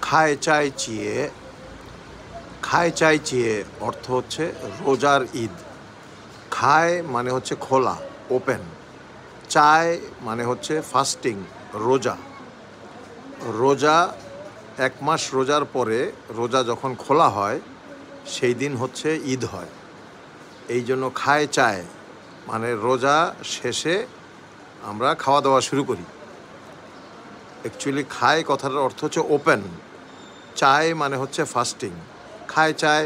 খায় চায় চিয়ে, খায় চায় চিয়ে অর্থ হচ্ছে রোজার ঈদ। খায় মানে হচ্ছে খোলা, ওপেন। চায় মানে হচ্ছে ফাস্টিং, রোজা। রোজা 1 মাস রোজার পরে রোজা যখন খোলা হয় সেই দিন হচ্ছে ঈদ হয়। এই জন্য খায় চায় মানে রোজা শেষে আমরা খাওয়া দাওয়া শুরু করি। অ্যাকচুয়ালি খায় কথাটার অর্থ হচ্ছে ওপেন, চায় মানে হচ্ছে ফাস্টিং। খায় চায়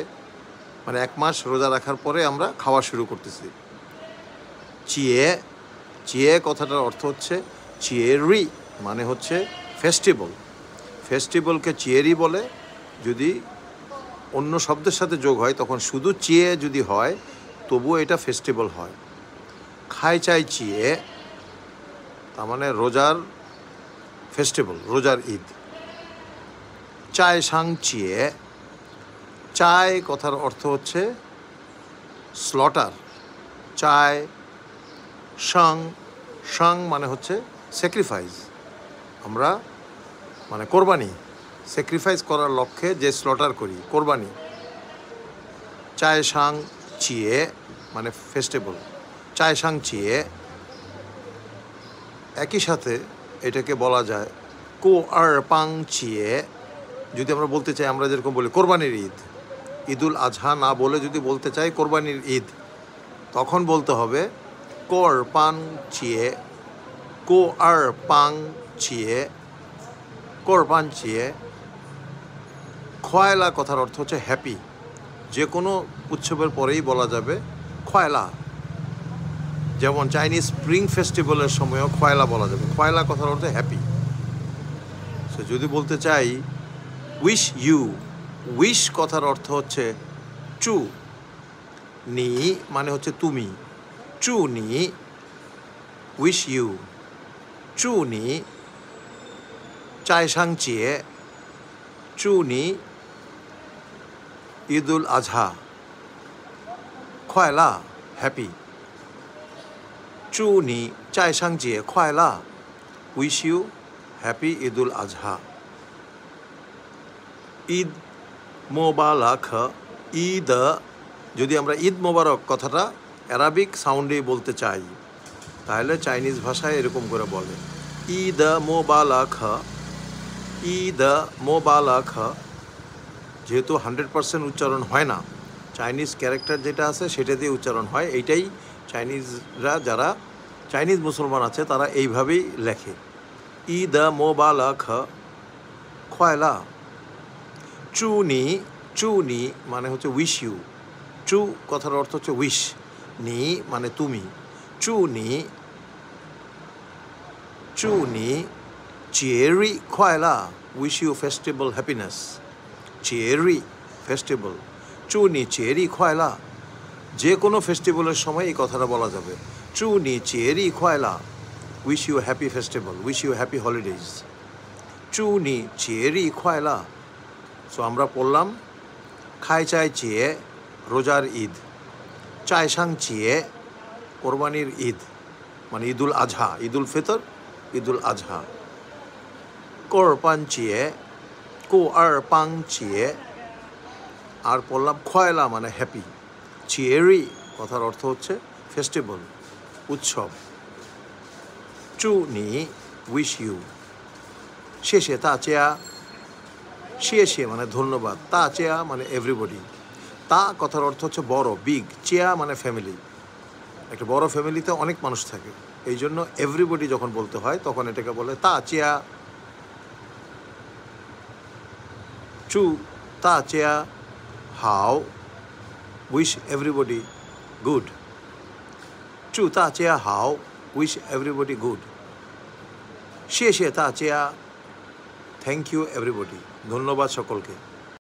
মানে 1 মাস রোজা রাখার পরে আমরা খাওয়া শুরু করতেছি। চিয়ে, চিয়ে কথাটার অর্থ হচ্ছে চিয়েরি মানে হচ্ছে ফেস্টিভ্যাল। ফেস্টিভ্যালকে চিয়েরি বলে। যদি অন্য শব্দের সাথে যোগ হয় তখন শুধু চিয়ে যদি হয় তবুও এটা ফেস্টিভ্যাল হয়। খায় চায় চিয়ে তার মানে রোজার ফেস্টিভ্যাল, রোজার ঈদ। চায় সাং চিয়ে, চায় কথার অর্থ হচ্ছে স্লটার। চায় সাং, সাং মানে হচ্ছে স্যাক্রিফাইস। আমরা মানে কোরবানি, স্যাক্রিফাইস করার লক্ষ্যে যে স্লটার করি, কোরবানি। চায় সাং চিয়ে মানে ফেস্টিভ্যাল। চায় সাং চিয়ে একই সাথে এটাকে বলা যায় কো আর পাং চিয়ে। যদি আমরা বলতে চাই, আমরা যেরকম বলি কোরবানির ঈদ, ঈদুল আজহা না বলে যদি বলতে চাই কোরবানির ঈদ, তখন বলতে হবে কোর পাং চিয়ে, কো আর পাং চিয়ে, কোরবান চিয়ে। খোয়াইলা কথার অর্থ হচ্ছে হ্যাপি। যে কোনো উৎসবের পরেই বলা যাবে খোয়াইলা। যেমন চাইনিজ স্প্রিং ফেস্টিভ্যালের সময়ও খোয়াইলা বলা যাবে। খোয়াইলা কথার অর্থ হ্যাপি। সো যদি বলতে চাই উইশ ইউ, উইশ কথার অর্থ হচ্ছে চু নি মানে হচ্ছে তুমি। চু নি, উইশ ইউ, চু নি। চায় সাং চিয়ে, চু নি ঈদুল আজহা, খোয়াইলা হ্যাপি। চু নি চায় সাং চিয়ে খোয়াইলা, উইশ ইউ হ্যাপি ঈদুল আজহা। ঈদ মোবারক, ঈদ যদি আমরা ঈদ মোবারক কথাটা অ্যারাবিক সাউন্ডে বলতে চাই তাহলে চাইনিজ ভাষায় এরকম করে বলে ঈদ মোবারক, ঈদ মোবারক। যেহেতু 100% উচ্চারণ হয় না, চাইনিজ ক্যারেক্টার যেটা আছে সেটা দিয়ে উচ্চারণ হয়। এইটাই চাইনিজরা, যারা চাইনিজ মুসলমান আছে তারা এইভাবেই লেখে ঈদ মোবারক খোয়াইলা। চু নি, চু নি মানে হচ্ছে উইশ ইউ। চু কথার অর্থ হচ্ছে উইশ, নি মানে তুমি। চু নি, চু নি চিয়েরি খোয়াইলা, উইশ ইউ ফেস্টিভ্যাল হ্যাপিনেস। চিয়েরি ফেস্টিভ্যাল, চু নি চিয়েরি খোয়াইলা। যে কোনো ফেস্টিভ্যালের সময় এই কথাটা বলা যাবে চু নি চিয়েরি খোয়াইলা, wish you happy festival, wish you happy holidays. চু নি চিয়েরি খোয়াইলা। সো আমরা পড়লাম খায় চায় চিয়ে রোজার ঈদ, চায় সাং চিয়ে কোরবানির ঈদ মানে ঈদুল আজহা, ঈদুল ফিতর, ঈদুল আজহা। কোরবান চিয়ে, কো আর পাং চিয়ে। আর পড়লাম খোয়াইলা মানে হ্যাপি। চিয়েরি কথার অর্থ হচ্ছে ফেস্টিভ্যাল, উৎসব। চু নি উইশ ইউ। শেষে তা চেয়া, শেষে মানে ধন্যবাদ, তা চেয়া মানে এভরিবডি। তা কথার অর্থ হচ্ছে বড়, বিগ। চেয়া মানে ফ্যামিলি। একটা বড় ফ্যামিলিতে অনেক মানুষ থাকে, এই জন্য এভরিবডি যখন বলতে হয় তখন এটাকে বলে তা চেয়া। চু তা চেয়া হাও, উইশ এভরিবডি গুড। চু তা চেয়া হাও, উইশ এভরিবডি গুড। শেষে তা চেয়া থ্যাংক ইউ এভরিবডি, ধন্যবাদ সকলকে।